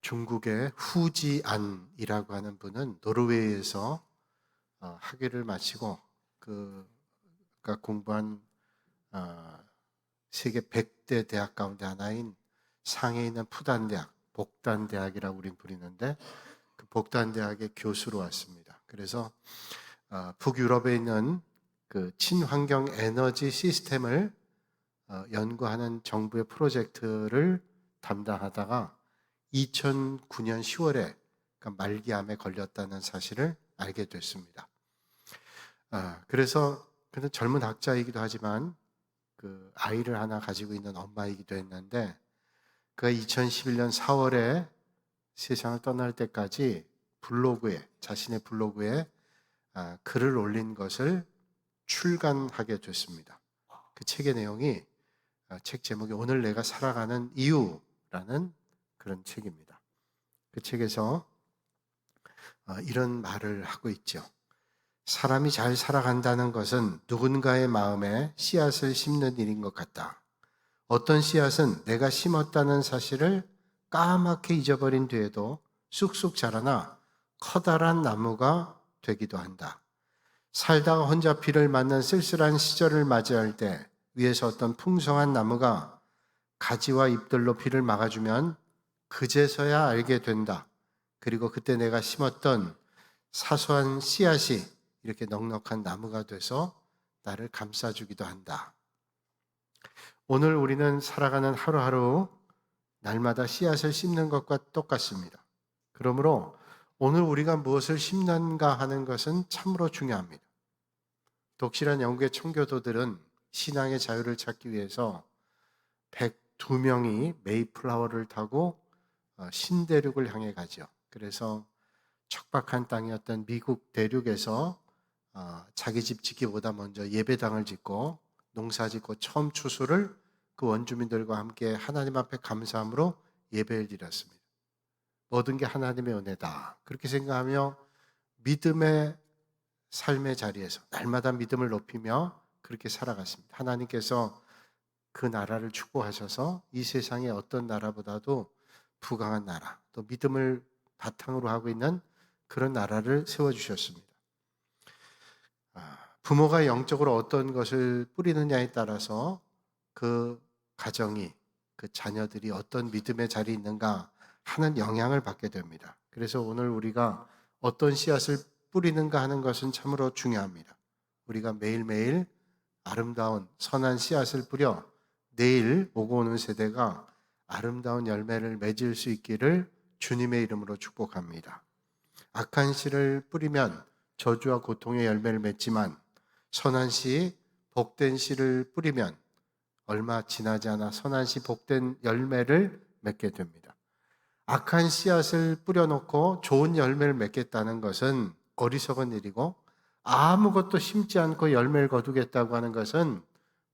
중국의 후지안이라고 하는 분은 노르웨이에서 학위를 마치고 그가 공부한 어, 세계 100대 대학 가운데 하나인 상해에 있는 푸단대학, 복단대학이라고 우린 부르는데 그 복단대학의 교수로 왔습니다. 그래서 북유럽에 있는 그 친환경 에너지 시스템을 연구하는 정부의 프로젝트를 담당하다가 2009년 10월에 말기암에 걸렸다는 사실을 알게 됐습니다. 그래서 그는 젊은 학자이기도 하지만 그 아이를 하나 가지고 있는 엄마이기도 했는데 그가 2011년 4월에 세상을 떠날 때까지 자신의 블로그에 글을 올린 것을 출간하게 됐습니다. 그 책의 내용이 책 제목이 오늘 내가 살아가는 이유라는 그런 책입니다. 그 책에서 이런 말을 하고 있죠. 사람이 잘 살아간다는 것은 누군가의 마음에 씨앗을 심는 일인 것 같다. 어떤 씨앗은 내가 심었다는 사실을 까맣게 잊어버린 뒤에도 쑥쑥 자라나 커다란 나무가 되기도 한다. 살다가 혼자 비를 맞는 쓸쓸한 시절을 맞이할 때 위에서 어떤 풍성한 나무가 가지와 잎들로 비를 막아주면 그제서야 알게 된다. 그리고 그때 내가 심었던 사소한 씨앗이 이렇게 넉넉한 나무가 돼서 나를 감싸주기도 한다. 오늘 우리는 살아가는 하루하루 날마다 씨앗을 심는 것과 똑같습니다. 그러므로 오늘 우리가 무엇을 심는가 하는 것은 참으로 중요합니다. 독실한 영국의 청교도들은 신앙의 자유를 찾기 위해서 102명이 메이플라워를 타고 신대륙을 향해 가죠. 그래서 척박한 땅이었던 미국 대륙에서 자기 집 짓기보다 먼저 예배당을 짓고 농사 짓고 처음 추수를 그 원주민들과 함께 하나님 앞에 감사함으로 예배를 드렸습니다. 모든 게 하나님의 은혜다. 그렇게 생각하며 믿음의 삶의 자리에서 날마다 믿음을 높이며 그렇게 살아갔습니다. 하나님께서 그 나라를 축복하셔서 이 세상의 어떤 나라보다도 부강한 나라, 또 믿음을 바탕으로 하고 있는 그런 나라를 세워주셨습니다. 부모가 영적으로 어떤 것을 뿌리느냐에 따라서 그 가정이, 그 자녀들이 어떤 믿음의 자리에 있는가 하는 영향을 받게 됩니다. 그래서 오늘 우리가 어떤 씨앗을 뿌리는가 하는 것은 참으로 중요합니다. 우리가 매일매일 아름다운 선한 씨앗을 뿌려 내일 오고 오는 세대가 아름다운 열매를 맺을 수 있기를 주님의 이름으로 축복합니다. 악한 씨를 뿌리면 저주와 고통의 열매를 맺지만 선한 씨, 복된 씨를 뿌리면 얼마 지나지 않아 선한 씨, 복된 열매를 맺게 됩니다. 악한 씨앗을 뿌려놓고 좋은 열매를 맺겠다는 것은 어리석은 일이고 아무것도 심지 않고 열매를 거두겠다고 하는 것은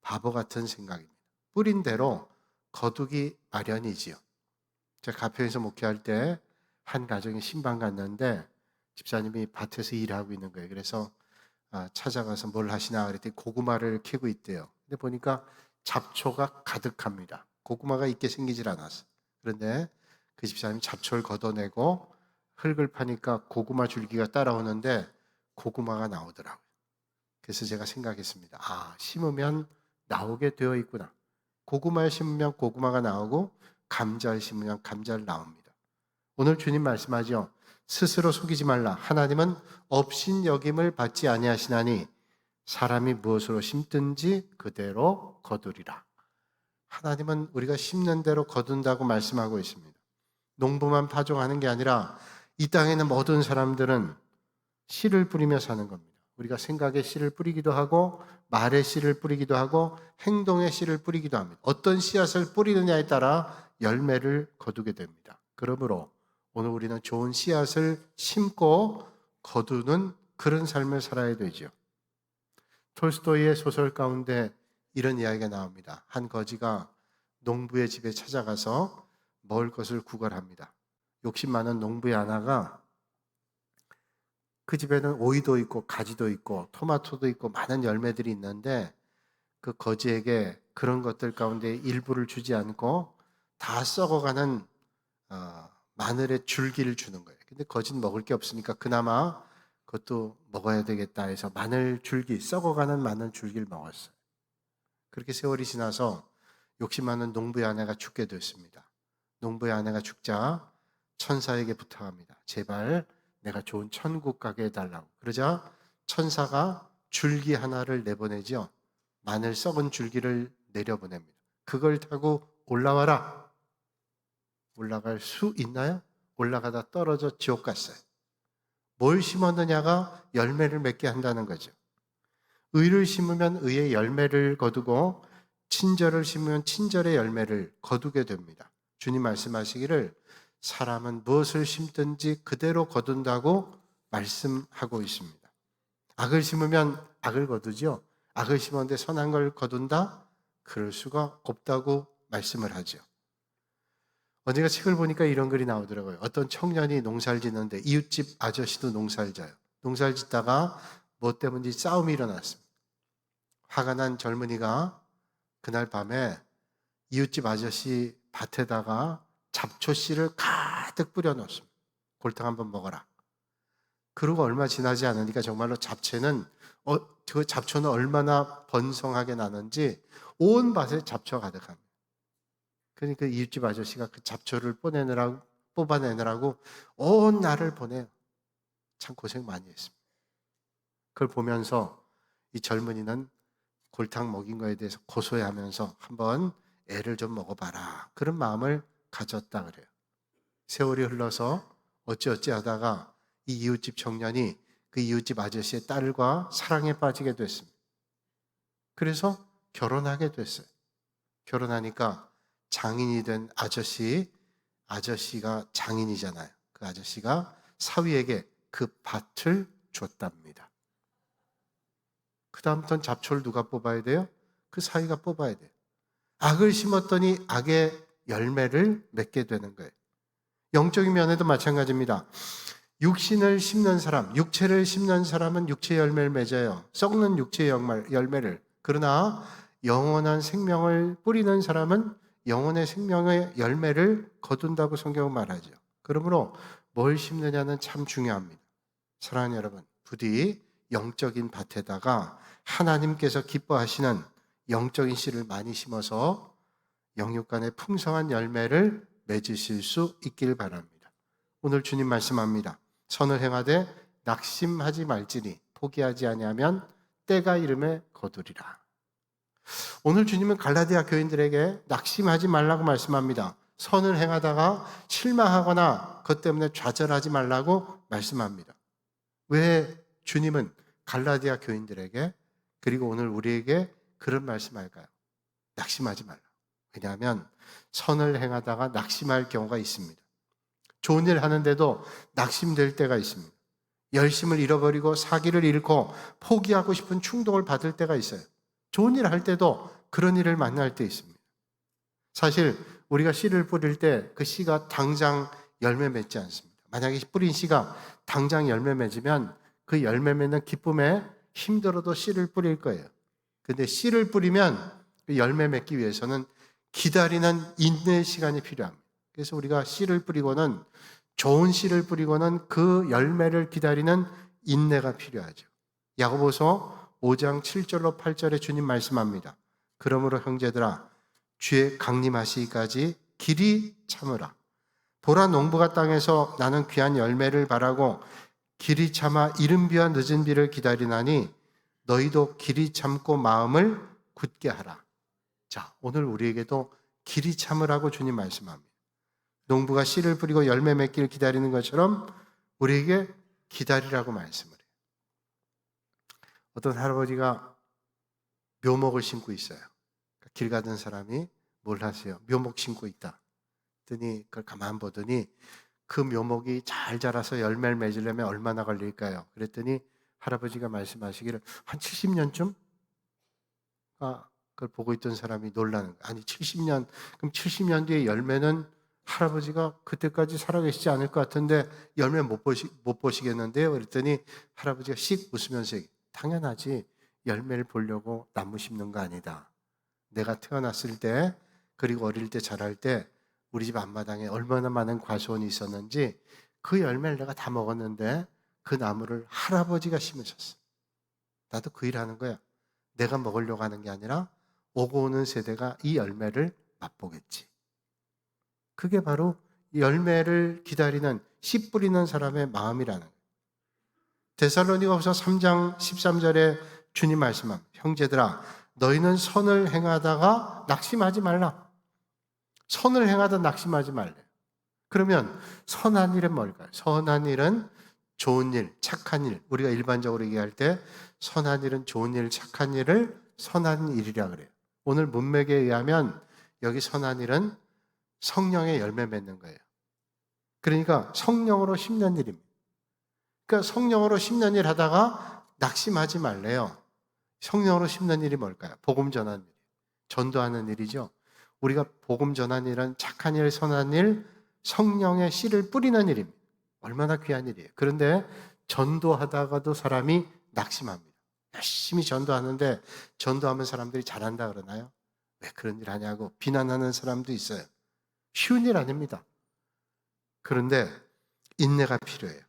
바보 같은 생각입니다. 뿌린 대로 거두기 마련이지요. 제가 가평에서 목회할 때 한 가정이 신방 갔는데 집사님이 밭에서 일하고 있는 거예요. 그래서 찾아가서 뭘 하시나 그랬더니 고구마를 캐고 있대요. 근데 보니까 잡초가 가득합니다. 고구마가 있게 생기질 않았어요. 그런데 그 집사님이 잡초를 걷어내고 흙을 파니까 고구마 줄기가 따라오는데 고구마가 나오더라고요. 그래서 제가 생각했습니다. 심으면 나오게 되어 있구나. 고구마를 심으면 고구마가 나오고 감자를 심으면 감자를 나옵니다. 오늘 주님 말씀하죠. 스스로 속이지 말라. 하나님은 업신여김을 받지 아니하시나니 사람이 무엇으로 심든지 그대로 거두리라. 하나님은 우리가 심는 대로 거둔다고 말씀하고 있습니다. 농부만 파종하는 게 아니라 이 땅에 있는 모든 사람들은 씨를 뿌리며 사는 겁니다. 우리가 생각의 씨를 뿌리기도 하고 말의 씨를 뿌리기도 하고 행동의 씨를 뿌리기도 합니다. 어떤 씨앗을 뿌리느냐에 따라 열매를 거두게 됩니다. 그러므로 오늘 우리는 좋은 씨앗을 심고 거두는 그런 삶을 살아야 되죠. 톨스토이의 소설 가운데 이런 이야기가 나옵니다. 한 거지가 농부의 집에 찾아가서 먹을 것을 구걸합니다. 욕심 많은 농부의 하나가 그 집에는 오이도 있고 가지도 있고 토마토도 있고 많은 열매들이 있는데 그 거지에게 그런 것들 가운데 일부를 주지 않고 다 썩어가는 마늘의 줄기를 주는 거예요. 근데 거진 먹을 게 없으니까 그나마 그것도 먹어야 되겠다 해서 마늘 줄기, 썩어가는 마늘 줄기를 먹었어요. 그렇게 세월이 지나서 욕심 많은 농부의 아내가 죽게 됐습니다. 농부의 아내가 죽자 천사에게 부탁합니다. 제발 내가 좋은 천국 가게 해달라고. 그러자 천사가 줄기 하나를 내보내죠. 마늘 썩은 줄기를 내려보냅니다. 그걸 타고 올라와라. 올라갈 수 있나요? 올라가다 떨어져 지옥 갔어요. 뭘 심었느냐가 열매를 맺게 한다는 거죠. 의를 심으면 의의 열매를 거두고 친절을 심으면 친절의 열매를 거두게 됩니다. 주님 말씀하시기를 사람은 무엇을 심든지 그대로 거둔다고 말씀하고 있습니다. 악을 심으면 악을 거두죠. 악을 심었는데 선한 걸 거둔다? 그럴 수가 없다고 말씀을 하죠. 언젠가 책을 보니까 이런 글이 나오더라고요. 어떤 청년이 농사를 짓는데 이웃집 아저씨도 농사를 져요. 농사를 짓다가 뭐 때문인지 싸움이 일어났습니다. 화가 난 젊은이가 그날 밤에 이웃집 아저씨 밭에다가 잡초씨를 가득 뿌려놓습니다. 골탕 한번 먹어라. 그러고 얼마 지나지 않으니까 정말로 그 잡초는 얼마나 번성하게 나는지 온 밭에 잡초가 가득합니다. 그러니까 이웃집 아저씨가 그 잡초를 뽑아내느라고 온 날을 보내요. 참 고생 많이 했습니다. 그걸 보면서 이 젊은이는 골탕 먹인 거에 대해서 고소해하면서 한번 애를 좀 먹어봐라. 그런 마음을 가졌다 그래요. 세월이 흘러서 어찌어찌 하다가 이 이웃집 청년이 그 이웃집 아저씨의 딸과 사랑에 빠지게 됐습니다. 그래서 결혼하게 됐어요. 결혼하니까 장인이 된 아저씨가 장인이잖아요. 그 아저씨가 사위에게 그 밭을 줬답니다. 그 다음부터는 잡초를 누가 뽑아야 돼요? 그 사위가 뽑아야 돼요. 악을 심었더니 악의 열매를 맺게 되는 거예요. 영적인 면에도 마찬가지입니다. 육신을 심는 사람, 육체를 심는 사람은 육체의 열매를 맺어요. 썩는 육체의 열매를. 그러나 영원한 생명을 뿌리는 사람은 영혼의 생명의 열매를 거둔다고 성경은 말하죠. 그러므로 뭘 심느냐는 참 중요합니다. 사랑하는 여러분, 부디 영적인 밭에다가 하나님께서 기뻐하시는 영적인 씨를 많이 심어서 영육 간의 풍성한 열매를 맺으실 수 있길 바랍니다. 오늘 주님 말씀합니다. 선을 행하되 낙심하지 말지니 포기하지 아니하면 때가 이름에 거두리라. 오늘 주님은 갈라디아 교인들에게 낙심하지 말라고 말씀합니다. 선을 행하다가 실망하거나 그것 때문에 좌절하지 말라고 말씀합니다. 왜 주님은 갈라디아 교인들에게 그리고 오늘 우리에게 그런 말씀할까요? 낙심하지 말라. 왜냐하면 선을 행하다가 낙심할 경우가 있습니다. 좋은 일 하는데도 낙심될 때가 있습니다. 열심을 잃어버리고 사기를 잃고 포기하고 싶은 충동을 받을 때가 있어요. 좋은 일 할 때도 그런 일을 만날 때 있습니다. 사실 우리가 씨를 뿌릴 때 그 씨가 당장 열매 맺지 않습니다. 만약에 뿌린 씨가 당장 열매 맺으면 그 열매 맺는 기쁨에 힘들어도 씨를 뿌릴 거예요. 근데 씨를 뿌리면 그 열매 맺기 위해서는 기다리는 인내의 시간이 필요합니다. 그래서 우리가 씨를 뿌리고는 좋은 씨를 뿌리고는 그 열매를 기다리는 인내가 필요하죠. 야고보서 5장 7절로 8절에 주님 말씀합니다. 그러므로 형제들아 주의 강림하시기까지 길이 참으라. 보라 농부가 땅에서 나는 귀한 열매를 바라고 길이 참아 이른 비와 늦은 비를 기다리나니 너희도 길이 참고 마음을 굳게 하라. 자, 오늘 우리에게도 길이 참으라고 주님 말씀합니다. 농부가 씨를 뿌리고 열매 맺기를 기다리는 것처럼 우리에게 기다리라고 말씀을 해요. 어떤 할아버지가 묘목을 심고 있어요. 길 가던 사람이 뭘 하세요? 묘목 심고 있다. 그랬더니 그걸 가만 보더니 그 묘목이 잘 자라서 열매를 맺으려면 얼마나 걸릴까요? 그랬더니 할아버지가 말씀하시기를 한 70년쯤? 그걸 보고 있던 사람이 놀라는 거예요. 아니 70년, 그럼 70년 뒤에 열매는 할아버지가 그때까지 살아계시지 않을 것 같은데 열매 못 보시겠는데요? 그랬더니 할아버지가 씩 웃으면서 당연하지. 열매를 보려고 나무 심는 거 아니다. 내가 태어났을 때 그리고 어릴 때 자랄 때 우리 집 앞마당에 얼마나 많은 과수원이 있었는지 그 열매를 내가 다 먹었는데 그 나무를 할아버지가 심으셨어. 나도 그 일 하는 거야. 내가 먹으려고 하는 게 아니라 오고 오는 세대가 이 열매를 맛보겠지. 그게 바로 열매를 기다리는 씨 뿌리는 사람의 마음이라는 거예요. 데살로니가후서 3장 13절에 주님 말씀합니다. 형제들아, 너희는 선을 행하다가 낙심하지 말라. 선을 행하다 낙심하지 말래. 그러면 선한 일은 뭘까요? 선한 일은 좋은 일, 착한 일. 우리가 일반적으로 얘기할 때 선한 일은 좋은 일, 착한 일을 선한 일이라 그래요. 오늘 문맥에 의하면 여기 선한 일은 성령의 열매 맺는 거예요. 그러니까 성령으로 심는 일입니다. 그러니까 성령으로 심는 일 하다가 낙심하지 말래요. 성령으로 심는 일이 뭘까요? 복음 전하는 일, 전도하는 일이죠. 우리가 복음 전하는 일은 착한 일, 선한 일, 성령의 씨를 뿌리는 일입니다. 얼마나 귀한 일이에요. 그런데 전도하다가도 사람이 낙심합니다. 열심히 전도하는데 전도하면 사람들이 잘한다 그러나요? 왜 그런 일 하냐고 비난하는 사람도 있어요. 쉬운 일 아닙니다. 그런데 인내가 필요해요.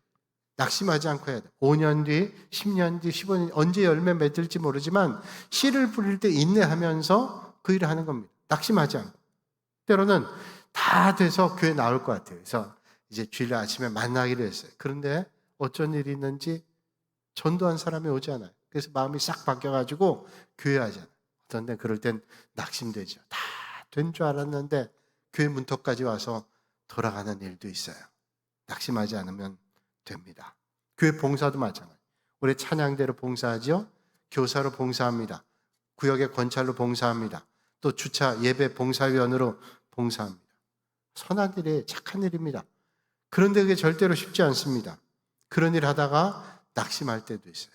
낙심하지 않고 해야 돼요. 5년 뒤, 10년 뒤, 15년 뒤 언제 열매 맺을지 모르지만 씨를 뿌릴 때 인내하면서 그 일을 하는 겁니다. 낙심하지 않고. 때로는 다 돼서 교회 나올 것 같아요. 그래서 이제 주일 아침에 만나기로 했어요. 그런데 어쩐 일이 있는지 전도한 사람이 오지 않아요. 그래서 마음이 싹 바뀌어가지고 교회 하잖아요. 어떤 데 그럴 땐 낙심되죠. 다 된 줄 알았는데 교회 문턱까지 와서 돌아가는 일도 있어요. 낙심하지 않으면 됩니다. 교회 봉사도 마찬가지예요. 우리 찬양대로 봉사하죠. 교사로 봉사합니다. 구역의 권찰로 봉사합니다. 또 주차 예배 봉사위원으로 봉사합니다. 선한 일이 착한 일입니다. 그런데 그게 절대로 쉽지 않습니다. 그런 일 하다가 낙심할 때도 있어요.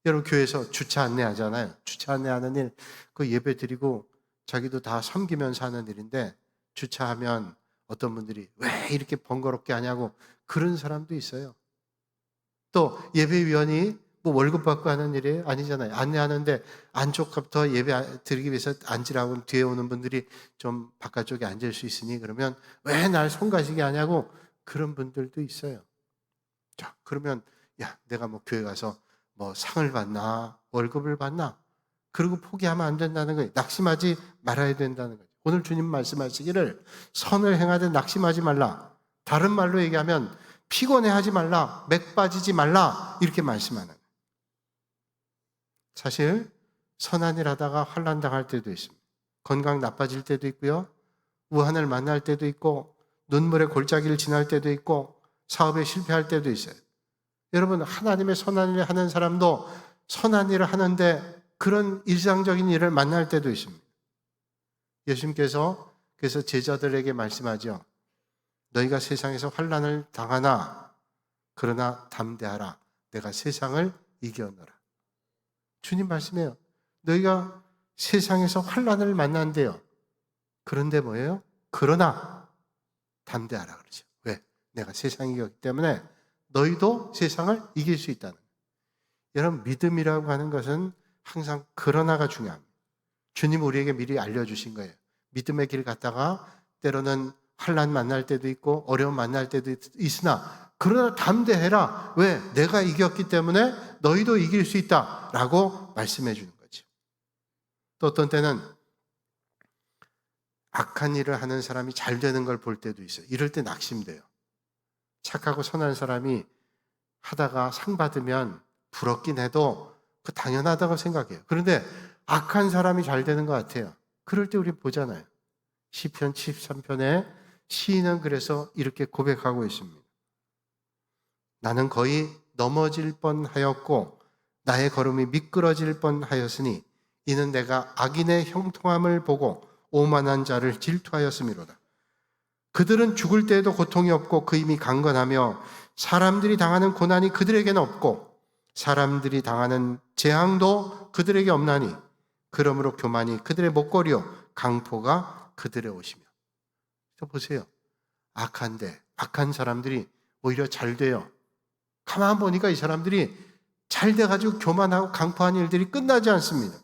여러분 교회에서 주차 안내하잖아요. 주차 안내하는 일, 그 예배 드리고 자기도 다 섬기면서 하는 일인데 주차하면 어떤 분들이 왜 이렇게 번거롭게 하냐고 그런 사람도 있어요. 또 예배위원이 뭐 월급 받고 하는 일이 아니잖아요. 안내하는데 안쪽부터 예배 드리기 위해서 앉으라고 뒤에 오는 분들이 좀 바깥쪽에 앉을 수 있으니 그러면 왜 날 손가시게 하냐고 그런 분들도 있어요. 자, 그러면 야, 내가 뭐 교회 가서 뭐 상을 받나 월급을 받나 그리고 포기하면 안 된다는 거예요. 낙심하지 말아야 된다는 거예요. 오늘 주님 말씀하시기를 선을 행하되 낙심하지 말라. 다른 말로 얘기하면 피곤해하지 말라, 맥 빠지지 말라 이렇게 말씀하는 거예요. 사실 선한 일 하다가 환난 당할 때도 있습니다. 건강 나빠질 때도 있고요. 우한을 만날 때도 있고 눈물의 골짜기를 지날 때도 있고 사업에 실패할 때도 있어요. 여러분 하나님의 선한 일을 하는 사람도 선한 일을 하는데 그런 일상적인 일을 만날 때도 있습니다. 예수님께서 그래서 제자들에게 말씀하죠. 너희가 세상에서 환난을 당하나 그러나 담대하라. 내가 세상을 이겨노라. 주님 말씀해요. 너희가 세상에서 환난을 만난대요. 그런데 뭐예요? 그러나 담대하라 그러죠. 왜? 내가 세상을 이겼기 때문에 너희도 세상을 이길 수 있다는 거예요. 여러분 믿음이라고 하는 것은 항상 그러나가 중요합니다. 주님 우리에게 미리 알려주신 거예요. 믿음의 길 갔다가 때로는 환난 만날 때도 있고 어려움 만날 때도 있으나 그러나 담대해라. 왜? 내가 이겼기 때문에 너희도 이길 수 있다 라고 말씀해 주는 거죠. 또 어떤 때는 악한 일을 하는 사람이 잘 되는 걸 볼 때도 있어요. 이럴 때 낙심돼요. 착하고 선한 사람이 하다가 상 받으면 부럽긴 해도 그 당연하다고 생각해요. 그런데 악한 사람이 잘 되는 것 같아요. 그럴 때 우리 보잖아요. 시편 73편에 시인은 그래서 이렇게 고백하고 있습니다. 나는 거의 넘어질 뻔하였고 나의 걸음이 미끄러질 뻔하였으니 이는 내가 악인의 형통함을 보고 오만한 자를 질투하였음이로다. 그들은 죽을 때에도 고통이 없고 그 힘이 강건하며 사람들이 당하는 고난이 그들에게는 없고 사람들이 당하는 재앙도 그들에게 없나니 그러므로 교만이 그들의 목걸이요 강포가 그들의 옷이며. 보세요. 악한데 악한 사람들이 오히려 잘 돼요. 가만 보니까 이 사람들이 잘 돼가지고 교만하고 강포한 일들이 끝나지 않습니다.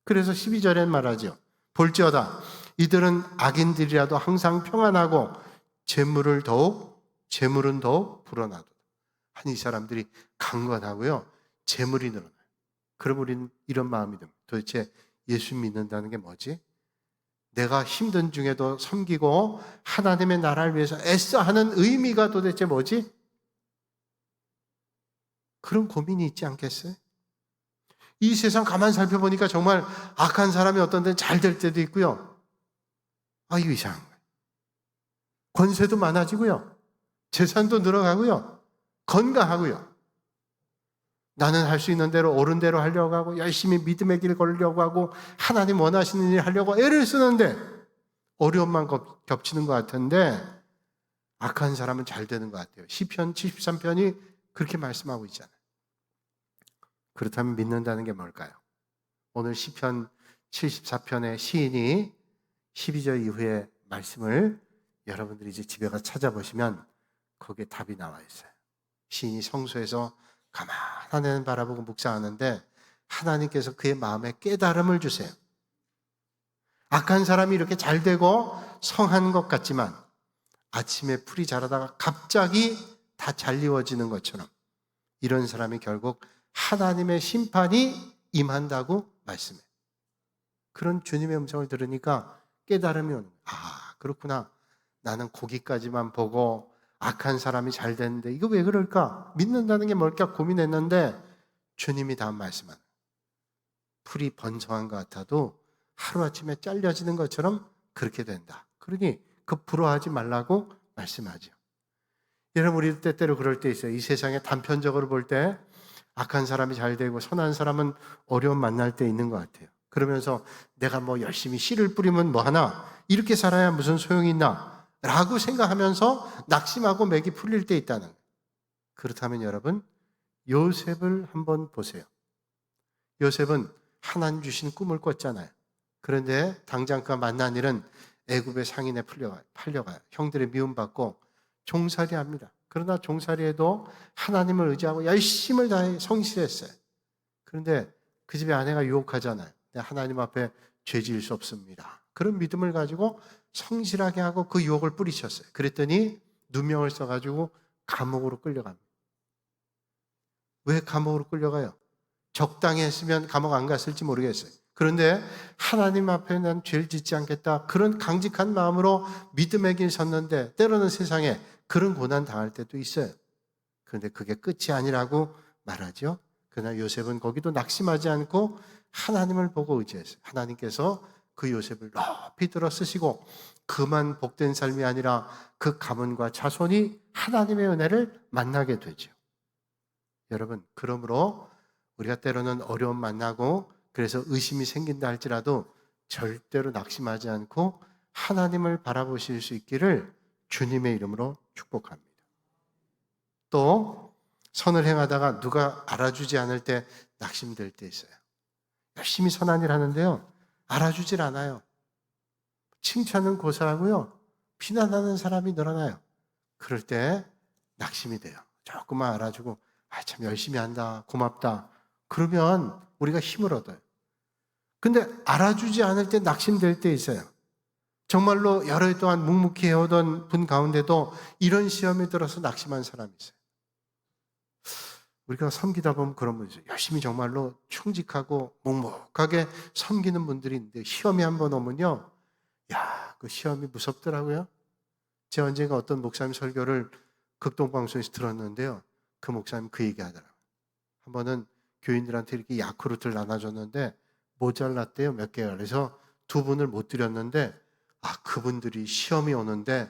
그래서 12절엔 말하죠. 볼지어다 이들은 악인들이라도 항상 평안하고 재물은 더욱 불어나도다. 아니, 이 사람들이 강건하고요, 재물이 늘어나요. 그럼 우리는 이런 마음이 듭니다. 도대체 예수 믿는다는 게 뭐지? 내가 힘든 중에도 섬기고 하나님의 나라를 위해서 애써 하는 의미가 도대체 뭐지? 그런 고민이 있지 않겠어요? 이 세상 가만 살펴보니까 정말 악한 사람이 어떤 데는 잘 될 때도 있고요. 이거 이상한 거예요. 권세도 많아지고요. 재산도 늘어가고요. 건강하고요. 나는 할 수 있는 대로 옳은 대로 하려고 하고 열심히 믿음의 길 걸으려고 하고 하나님 원하시는 일 하려고 애를 쓰는데 어려움만 겹치는 것 같은데 악한 사람은 잘 되는 것 같아요. 시편 73편이 그렇게 말씀하고 있잖아요. 그렇다면 믿는다는 게 뭘까요? 오늘 시편 74편의 시인이 12절 이후의 말씀을 여러분들이 이제 집에 가서 찾아보시면 거기에 답이 나와 있어요. 시인이 성소에서 가만한 바라보고 묵상하는데 하나님께서 그의 마음에 깨달음을 주세요. 악한 사람이 이렇게 잘 되고 성한 것 같지만 아침에 풀이 자라다가 갑자기 다 잘리워지는 것처럼 이런 사람이 결국 하나님의 심판이 임한다고 말씀해요. 그런 주님의 음성을 들으니까 깨달음이 오는 거예요. 그렇구나. 나는 거기까지만 보고 악한 사람이 잘 되는데 이거 왜 그럴까? 믿는다는 게 뭘까 고민했는데 주님이 다음 말씀하는 거예요. 풀이 번성한 것 같아도 하루아침에 잘려지는 것처럼 그렇게 된다. 그러니 부러워하지 말라고 말씀하죠. 여러분, 우리 때때로 그럴 때 있어요. 이 세상에 단편적으로 볼 때 악한 사람이 잘 되고 선한 사람은 어려움 만날 때 있는 것 같아요. 그러면서 내가 열심히 씨를 뿌리면 뭐 하나? 이렇게 살아야 무슨 소용이 있나? 라고 생각하면서 낙심하고 맥이 풀릴 때 있다는 거예요. 그렇다면 여러분, 요셉을 한번 보세요. 요셉은 하나님 주신 꿈을 꿨잖아요. 그런데 당장 그가 만난 일은 애굽의 상인에 팔려가요. 형들의 미움받고 종살이합니다. 그러나 종살이에도 하나님을 의지하고 열심을 다해 성실했어요. 그런데 그 집에 아내가 유혹하잖아요. 하나님 앞에 죄지을 수 없습니다. 그런 믿음을 가지고 성실하게 하고 그 유혹을 뿌리쳤어요. 그랬더니 누명을 써가지고 감옥으로 끌려갑니다. 왜 감옥으로 끌려가요? 적당히 했으면 감옥 안 갔을지 모르겠어요. 그런데 하나님 앞에 난 죄를 짓지 않겠다. 그런 강직한 마음으로 믿음의 길 섰는데 때로는 세상에 그런 고난 당할 때도 있어요. 그런데 그게 끝이 아니라고 말하죠. 그러나 요셉은 거기도 낙심하지 않고 하나님을 보고 의지했어요. 하나님께서 그 요셉을 높이 들어 쓰시고 그만 복된 삶이 아니라 그 가문과 자손이 하나님의 은혜를 만나게 되죠. 여러분, 그러므로 우리가 때로는 어려움 만나고 그래서 의심이 생긴다 할지라도 절대로 낙심하지 않고 하나님을 바라보실 수 있기를 주님의 이름으로 축복합니다. 또 선을 행하다가 누가 알아주지 않을 때 낙심될 때 있어요. 열심히 선한 일 하는데요, 알아주질 않아요. 칭찬은 고사하고요, 비난하는 사람이 늘어나요. 그럴 때 낙심이 돼요. 조금만 알아주고 참 열심히 한다, 고맙다. 그러면 우리가 힘을 얻어요. 근데 알아주지 않을 때 낙심될 때 있어요. 정말로 여러 해 동안 묵묵히 해오던 분 가운데도 이런 시험이 들어서 낙심한 사람이 있어요. 우리가 섬기다 보면 그런 분이 있어요. 열심히 정말로 충직하고 묵묵하게 섬기는 분들이 있는데 시험이 한번 오면요, 그 시험이 무섭더라고요. 제가 언젠가 어떤 목사님 설교를 극동방송에서 들었는데요, 그 목사님 그 얘기 하더라고요. 한 번은 교인들한테 이렇게 야쿠르트를 나눠줬는데 모자랐대요, 몇 개가. 그래서 두 분을 못 드렸는데 그분들이 시험이 오는데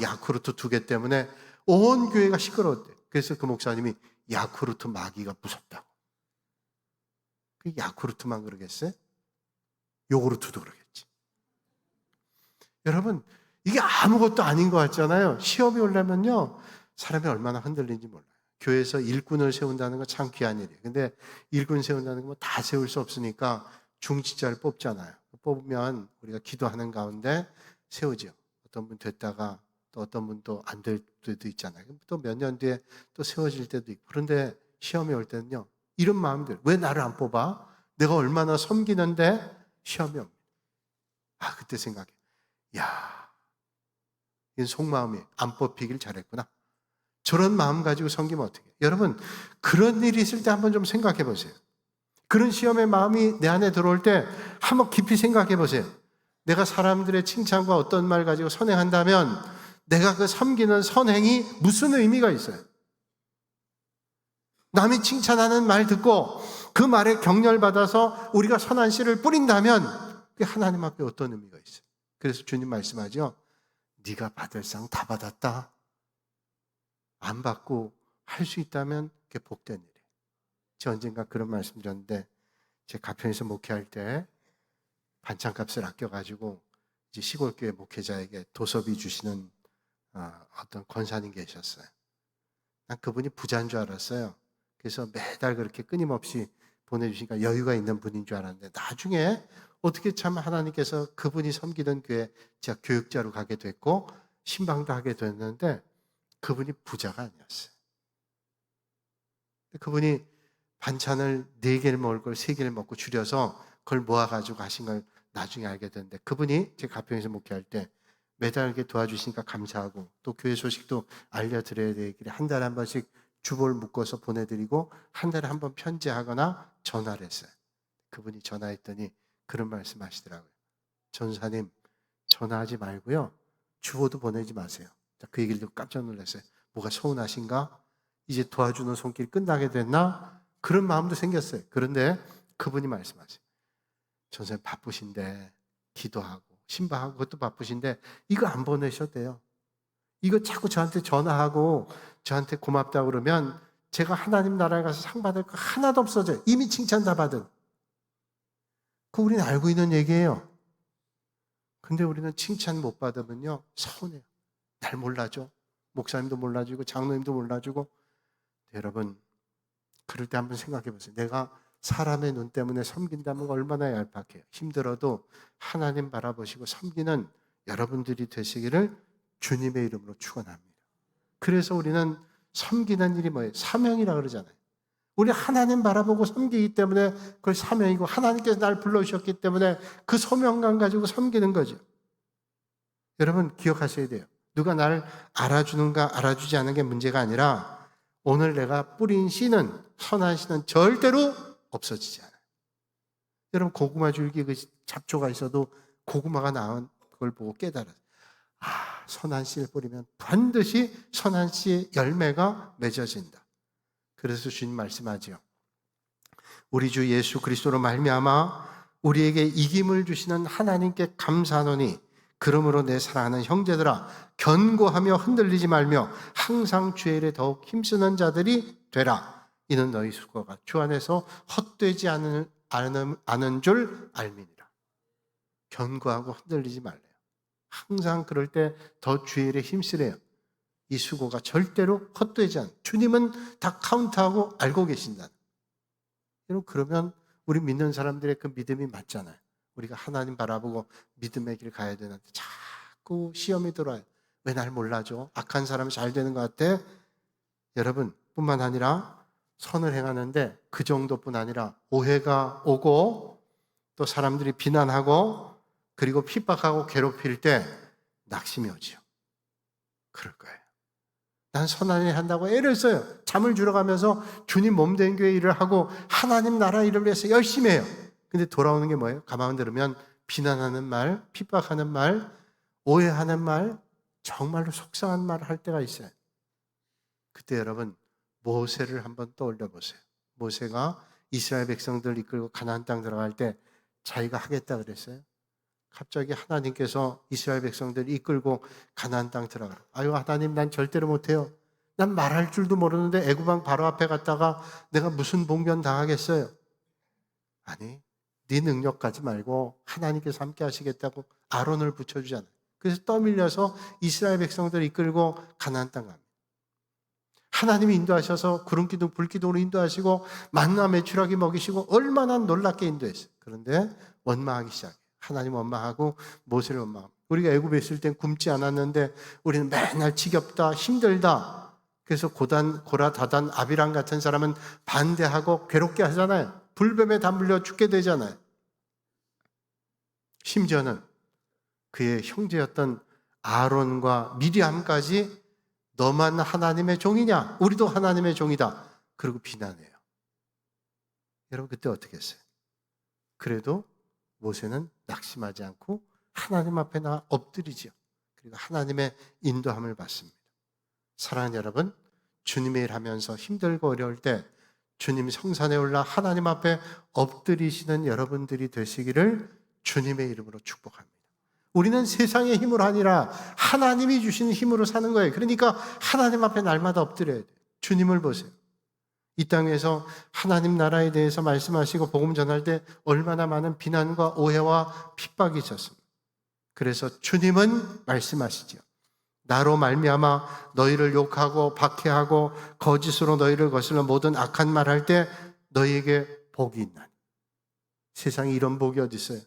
야쿠르트 2개 때문에 온 교회가 시끄러웠대요. 그래서 그 목사님이 야쿠르트 마귀가 무섭다고. 그 야쿠르트만 그러겠어요? 요구르트도 그러겠지. 여러분, 이게 아무것도 아닌 것 같잖아요. 시험이 오려면요, 사람이 얼마나 흔들리는지 몰라요. 교회에서 일꾼을 세운다는 건 참 귀한 일이에요. 근데 일꾼 세운다는 건 다 세울 수 없으니까 중직자를 뽑잖아요. 뽑으면 우리가 기도하는 가운데 세우죠. 어떤 분 됐다가 또 어떤 분 또 안 될 때도 있잖아요. 또 몇 년 뒤에 또 세워질 때도 있고. 그런데 시험이 올 때는요, 이런 마음들, 왜 나를 안 뽑아? 내가 얼마나 섬기는데 시험이 옵니다. 그때 생각해. 야, 이건 속마음이 안 뽑히길 잘했구나. 저런 마음 가지고 섬기면 어떻게 해요? 여러분, 그런 일이 있을 때 한번 좀 생각해 보세요. 그런 시험의 마음이 내 안에 들어올 때 한번 깊이 생각해 보세요. 내가 사람들의 칭찬과 어떤 말 가지고 선행한다면 내가 그 섬기는 선행이 무슨 의미가 있어요? 남이 칭찬하는 말 듣고 그 말에 격려받아서 우리가 선한 씨를 뿌린다면 그게 하나님 앞에 어떤 의미가 있어요? 그래서 주님 말씀하죠. 네가 받을 상 다 받았다. 안 받고 할 수 있다면 그게 복된 일이에요. 제가 언젠가 그런 말씀 드렸는데 제 가평에서 목회할 때 반찬값을 아껴가지고 이제 시골교회 목회자에게 도서비 주시는 어떤 권사님 계셨어요. 난 그분이 부자인 줄 알았어요. 그래서 매달 그렇게 끊임없이 보내주시니까 여유가 있는 분인 줄 알았는데 나중에 어떻게 참 하나님께서 그분이 섬기던 교회 제가 교육자로 가게 됐고 신방도 하게 됐는데 그분이 부자가 아니었어요. 그분이 반찬을 4개를 먹을 걸 3개를 먹고 줄여서 그걸 모아가지고 하신 걸 나중에 알게 됐는데 그분이 제 가평에서 목회할 때 매달 이렇게 도와주시니까 감사하고 또 교회 소식도 알려드려야 되기를 한 달에 한 번씩 주보를 묶어서 보내드리고 한 달에 한 번 편지하거나 전화를 했어요. 그분이 전화했더니 그런 말씀 하시더라고요. 전사님 전화하지 말고요. 주보도 보내지 마세요. 그 얘기를 듣고 깜짝 놀랐어요. 뭐가 서운하신가? 이제 도와주는 손길 끝나게 됐나? 그런 마음도 생겼어요. 그런데 그분이 말씀하세요. 전사님 바쁘신데 기도하고 신방하고 그것도 바쁘신데 이거 안 보내셔도 돼요. 이거 자꾸 저한테 전화하고 저한테 고맙다고 그러면 제가 하나님 나라에 가서 상 받을 거 하나도 없어져요. 이미 칭찬 다 받은. 그거 우리는 알고 있는 얘기예요. 근데 우리는 칭찬 못 받으면요 서운해요. 날 몰라줘. 목사님도 몰라주고 장로님도 몰라주고. 여러분 그럴 때 한번 생각해 보세요. 내가 사람의 눈 때문에 섬긴다면 얼마나 얄팍해요. 힘들어도 하나님 바라보시고 섬기는 여러분들이 되시기를 주님의 이름으로 축원합니다. 그래서 우리는 섬기는 일이 뭐예요? 사명이라 그러잖아요. 우리 하나님 바라보고 섬기기 때문에 그걸 사명이고 하나님께서 날 불러주셨기 때문에 그 소명감 가지고 섬기는 거죠. 여러분 기억하셔야 돼요. 누가 나를 알아주는가 알아주지 않는 게 문제가 아니라 오늘 내가 뿌린 씨는 선한 씨는 절대로 없어지지 않아요. 여러분 고구마 줄기 그 잡초가 있어도 고구마가 나온 걸 보고 깨달아요. 선한 씨를 뿌리면 반드시 선한 씨의 열매가 맺어진다. 그래서 주님 말씀하죠. 우리 주 예수 그리스도로 말미암아 우리에게 이김을 주시는 하나님께 감사하노니 그러므로 내 사랑하는 형제들아 견고하며 흔들리지 말며 항상 주의 일에 더욱 힘쓰는 자들이 되라. 이는 너희 수고가 주 안에서 헛되지 않은 줄 알미니라. 견고하고 흔들리지 말래요. 항상 그럴 때 더 주의 일에 힘쓰래요. 이 수고가 절대로 헛되지 않아요. 주님은 다 카운트하고 알고 계신다. 여러분 그러면 우리 믿는 사람들의 그 믿음이 맞잖아요. 우리가 하나님 바라보고 믿음의 길 가야 되는데 자꾸 시험이 들어와요. 왜 날 몰라줘? 악한 사람이 잘 되는 것 같아? 여러분 뿐만 아니라 선을 행하는데 그 정도뿐 아니라 오해가 오고 또 사람들이 비난하고 그리고 핍박하고 괴롭힐 때 낙심이 오죠. 그럴 거예요. 난 선한 일 한다고 애를 써요. 잠을 주러 가면서 주님 몸된 교회 일을 하고 하나님 나라 일을 위해서 열심히 해요. 근데 돌아오는 게 뭐예요? 가만 들으면 비난하는 말, 핍박하는 말, 오해하는 말, 정말로 속상한 말을 할 때가 있어요. 그때 여러분 모세를 한번 떠올려 보세요. 모세가 이스라엘 백성들을 이끌고 가나안 땅 들어갈 때 자기가 하겠다 그랬어요. 갑자기 하나님께서 이스라엘 백성들을 이끌고 가나안 땅 들어가라. 아유 하나님 난 절대로 못해요. 난 말할 줄도 모르는데 애굽 왕 바로 앞에 갔다가 내가 무슨 봉변 당하겠어요. 아니 네 능력 가지 말고 하나님께서 함께 하시겠다고 아론을 붙여주잖아요. 그래서 떠밀려서 이스라엘 백성들을 이끌고 가나안 땅 갑니다. 하나님이 인도하셔서 구름기둥 불기둥으로 인도하시고 만나 메추라기 먹이시고 얼마나 놀랍게 인도했어요. 그런데 원망하기 시작해요. 하나님 원망하고 모세를 원망합니다. 우리가 애굽에 있을 땐 굶지 않았는데 우리는 맨날 지겹다 힘들다. 그래서 고라 다단 아비람 같은 사람은 반대하고 괴롭게 하잖아요. 불뱀에 담물려 죽게 되잖아요. 심지어는 그의 형제였던 아론과 미리암까지 너만 하나님의 종이냐? 우리도 하나님의 종이다. 그리고 비난해요. 여러분 그때 어떻게 했어요? 그래도 모세는 낙심하지 않고 하나님 앞에 나 엎드리지요. 그리고 하나님의 인도함을 받습니다. 사랑하는 여러분, 주님의 일 하면서 힘들고 어려울 때 주님 성산에 올라 하나님 앞에 엎드리시는 여러분들이 되시기를 주님의 이름으로 축복합니다. 우리는 세상의 힘으로 아니라 하나님이 주시는 힘으로 사는 거예요. 그러니까 하나님 앞에 날마다 엎드려야 돼요. 주님을 보세요. 이 땅에서 하나님 나라에 대해서 말씀하시고 복음 전할 때 얼마나 많은 비난과 오해와 핍박이 있었습니다. 그래서 주님은 말씀하시죠. 나로 말미암아 너희를 욕하고 박해하고 거짓으로 너희를 거슬러 모든 악한 말 할 때 너희에게 복이 있나니. 세상에 이런 복이 어디 있어요?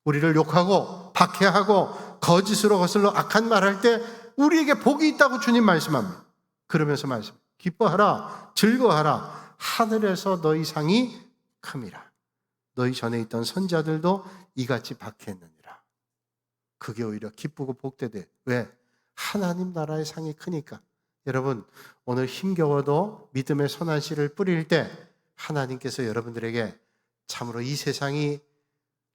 우리를 욕하고 박해하고 거짓으로 거슬러 악한 말 할 때 우리에게 복이 있다고 주님 말씀합니다. 그러면서 기뻐하라, 즐거워하라. 하늘에서 너희 상이 큼이라. 너희 전에 있던 선자들도 이같이 박해했느니라. 그게 오히려 기쁘고 복되되. 왜? 하나님 나라의 상이 크니까. 여러분, 오늘 힘겨워도 믿음의 선한 씨를 뿌릴 때 하나님께서 여러분들에게 참으로 이 세상이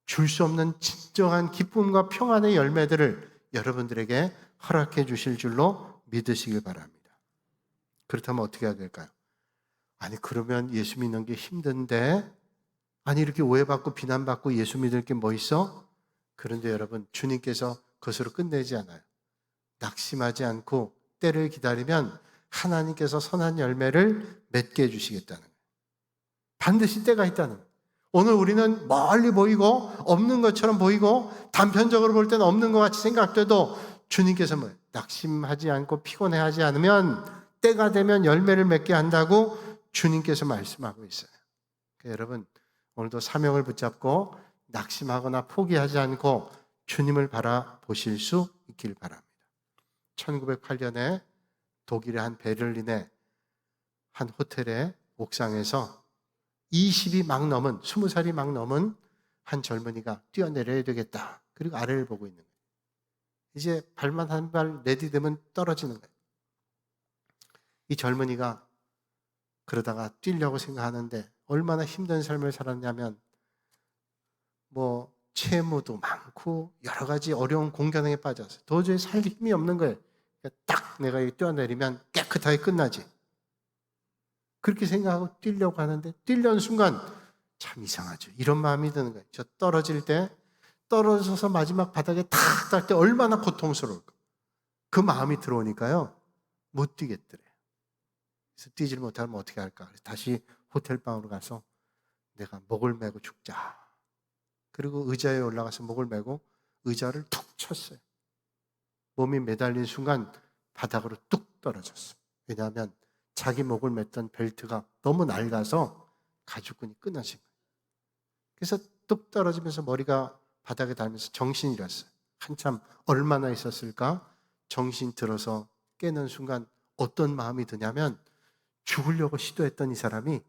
줄 수 없는 진정한 기쁨과 평안의 열매들을 여러분들에게 허락해 주실 줄로 믿으시길 바랍니다. 그렇다면 어떻게 해야 될까요? 아니 그러면 예수 믿는 게 힘든데, 아니 이렇게 오해받고 비난받고 예수 믿을 게 뭐 있어? 그런데 여러분, 주님께서 그것으로 끝내지 않아요. 낙심하지 않고 때를 기다리면 하나님께서 선한 열매를 맺게 해주시겠다는 거예요. 반드시 때가 있다는 거예요. 오늘 우리는 멀리 보이고 없는 것처럼 보이고 단편적으로 볼 때는 없는 것 같이 생각돼도 주님께서 뭐예요? 낙심하지 않고 피곤해하지 않으면 때가 되면 열매를 맺게 한다고 주님께서 말씀하고 있어요. 그러니까 여러분, 오늘도 사명을 붙잡고 낙심하거나 포기하지 않고 주님을 바라보실 수 있길 바랍니다. 1908년에 독일의 한 베를린의 한 호텔의 옥상에서 20이 막 넘은, 20살이 막 넘은 한 젊은이가 뛰어내려야 되겠다. 그리고 아래를 보고 있는 거예요. 이제 발만 한 발 내디디면 떨어지는 거예요. 이 젊은이가 그러다가 뛰려고 생각하는데 얼마나 힘든 삶을 살았냐면 채무도 많고 여러 가지 어려운 공경에 빠져서 도저히 살 힘이 없는 거예요. 그러니까 딱 내가 뛰어내리면 깨끗하게 끝나지. 그렇게 생각하고 뛰려고 하는데 뛰려는 순간 참 이상하죠. 이런 마음이 드는 거예요. 저 떨어질 때 떨어져서 마지막 바닥에 탁 닿을 때 얼마나 고통스러울까. 그 마음이 들어오니까요. 못 뛰겠더래요. 그래서 뛰지를 못하면 어떻게 할까. 그래서 다시 호텔방으로 가서 내가 목을 메고 죽자. 그리고 의자에 올라가서 목을 메고 의자를 툭 쳤어요. 몸이 매달린 순간 바닥으로 뚝 떨어졌어요. 왜냐하면 자기 목을 맸던 벨트가 너무 낡아서 가죽끈이 끊어진 거예요. 그래서 뚝 떨어지면서 머리가 바닥에 닿으면서 정신이 잃었어요. 한참 얼마나 있었을까? 정신 들어서 깨는 순간 어떤 마음이 드냐면 죽으려고 시도했던 이 사람이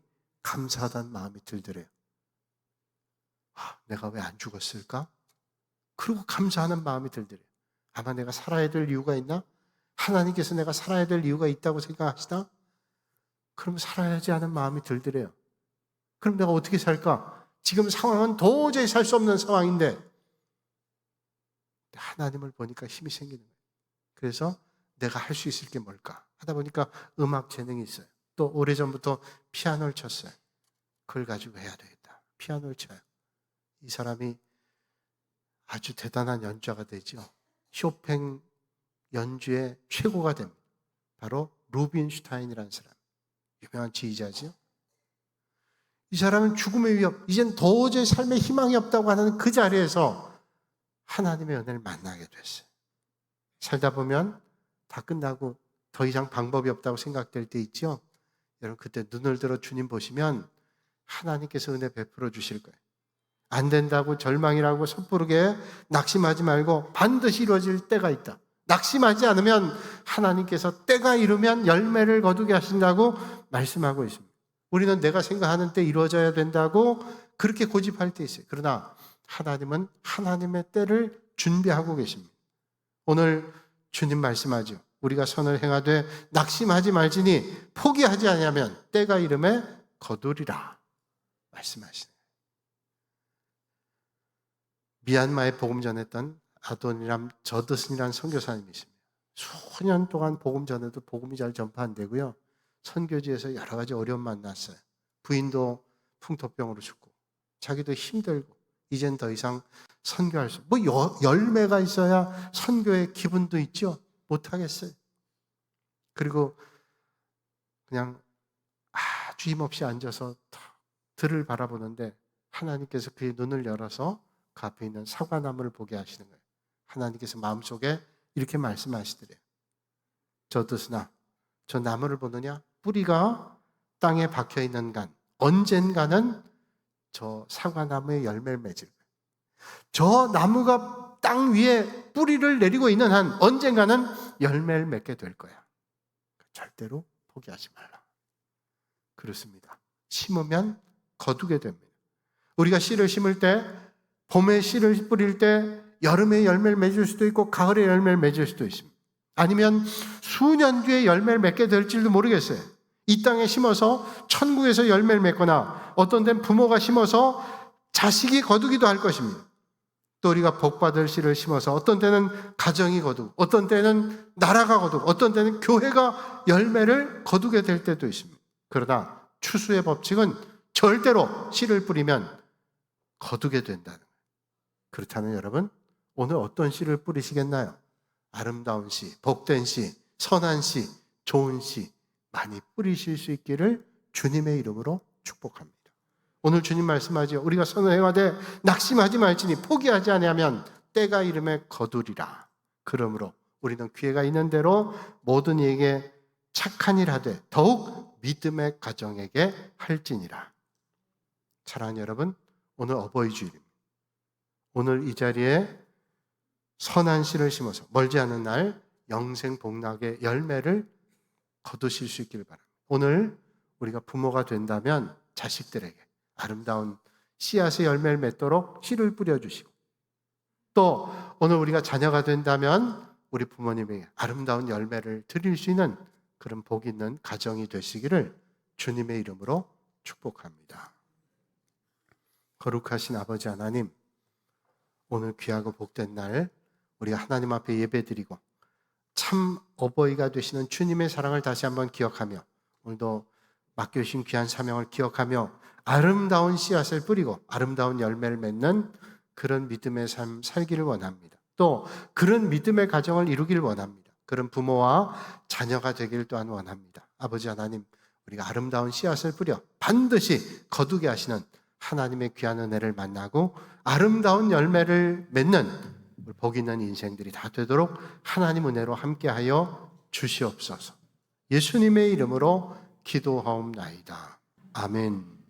감사하다는 마음이 들더래요. 내가 왜 안 죽었을까? 그리고 감사하는 마음이 들더래요. 아마 내가 살아야 될 이유가 있나? 하나님께서 내가 살아야 될 이유가 있다고 생각하시나? 그럼 살아야지 하는 마음이 들더래요. 그럼 내가 어떻게 살까? 지금 상황은 도저히 살 수 없는 상황인데 하나님을 보니까 힘이 생기는 거예요. 그래서 내가 할 수 있을 게 뭘까? 하다 보니까 음악 재능이 있어요. 또 오래전부터 피아노를 쳤어요. 그걸 가지고 해야 되겠다. 피아노를 쳐요. 이 사람이 아주 대단한 연주자가 되죠. 쇼팽 연주의 최고가 됩니다. 바로 루빈슈타인이라는 사람. 유명한 지휘자죠. 이 사람은 죽음의 위협, 이젠 도저히 삶에 희망이 없다고 하는 그 자리에서 하나님의 은혜를 만나게 됐어요. 살다 보면 다 끝나고 더 이상 방법이 없다고 생각될 때 있죠. 여러분 그때 눈을 들어 주님 보시면 하나님께서 은혜 베풀어 주실 거예요. 안 된다고 절망이라고 섣부르게 낙심하지 말고 반드시 이루어질 때가 있다. 낙심하지 않으면 하나님께서 때가 이르면 열매를 거두게 하신다고 말씀하고 있습니다. 우리는 내가 생각하는 때 이루어져야 된다고 그렇게 고집할 때 있어요. 그러나 하나님은 하나님의 때를 준비하고 계십니다. 오늘 주님 말씀하죠. 우리가 선을 행하되 낙심하지 말지니 포기하지 아니하면 때가 이름에 거두리라 말씀하시네요. 미얀마에 복음 전했던 아도니람 저드슨이라는 선교사님이십니다. 수년 동안 복음 전해도 복음이 잘 전파 안 되고요. 선교지에서 여러 가지 어려움 만났어요. 부인도 풍토병으로 죽고 자기도 힘들고 이젠 더 이상 선교할 수 열매가 있어야 선교의 기분도 있죠. 못하겠어요. 그리고 그냥 아주 힘없이 앉아서 들을 바라보는데 하나님께서 그의 눈을 열어서 그 앞에 있는 사과나무를 보게 하시는 거예요. 하나님께서 마음속에 이렇게 말씀하시더래요. 저드스나 저 나무를 보느냐? 뿌리가 땅에 박혀있는 간 언젠가는 저 사과나무의 열매를 맺을 거예요. 저 나무가 땅 위에 뿌리를 내리고 있는 한 언젠가는 열매를 맺게 될 거야. 절대로 포기하지 말라. 그렇습니다. 심으면 거두게 됩니다. 우리가 씨를 심을 때 봄에 씨를 뿌릴 때 여름에 열매를 맺을 수도 있고 가을에 열매를 맺을 수도 있습니다. 아니면 수년 뒤에 열매를 맺게 될지도 모르겠어요. 이 땅에 심어서 천국에서 열매를 맺거나 어떤 데는 부모가 심어서 자식이 거두기도 할 것입니다. 또 우리가 복받을 씨를 심어서 어떤 때는 가정이 거두고 어떤 때는 나라가 거두고 어떤 때는 교회가 열매를 거두게 될 때도 있습니다. 그러나 추수의 법칙은 절대로 씨를 뿌리면 거두게 된다는 거예요. 그렇다면 여러분 오늘 어떤 씨를 뿌리시겠나요? 아름다운 씨, 복된 씨, 선한 씨, 좋은 씨 많이 뿌리실 수 있기를 주님의 이름으로 축복합니다. 오늘 주님 말씀하죠. 우리가 선을 행하되 낙심하지 말지니 포기하지 아니하면 때가 이름에 거두리라. 그러므로 우리는 기회가 있는 대로 모든 이에게 착한 일 하되 더욱 믿음의 가정에게 할지니라. 사랑하는 여러분, 오늘 어버이 주일입니다. 오늘 이 자리에 선한 씨를 심어서 멀지 않은 날 영생 복락의 열매를 거두실 수 있기를 바랍니다. 오늘 우리가 부모가 된다면 자식들에게 아름다운 씨앗의 열매를 맺도록 씨를 뿌려주시고 또 오늘 우리가 자녀가 된다면 우리 부모님에게 아름다운 열매를 드릴 수 있는 그런 복 있는 가정이 되시기를 주님의 이름으로 축복합니다. 거룩하신 아버지 하나님, 오늘 귀하고 복된 날 우리가 하나님 앞에 예배드리고 참 어버이가 되시는 주님의 사랑을 다시 한번 기억하며 오늘도 맡겨주신 귀한 사명을 기억하며 아름다운 씨앗을 뿌리고 아름다운 열매를 맺는 그런 믿음의 삶 살기를 원합니다. 또 그런 믿음의 가정을 이루기를 원합니다. 그런 부모와 자녀가 되기를 또한 원합니다. 아버지 하나님, 우리가 아름다운 씨앗을 뿌려 반드시 거두게 하시는 하나님의 귀한 은혜를 만나고 아름다운 열매를 맺는 복 있는 인생들이 다 되도록 하나님 은혜로 함께하여 주시옵소서. 예수님의 이름으로 기도하옵나이다. 아멘.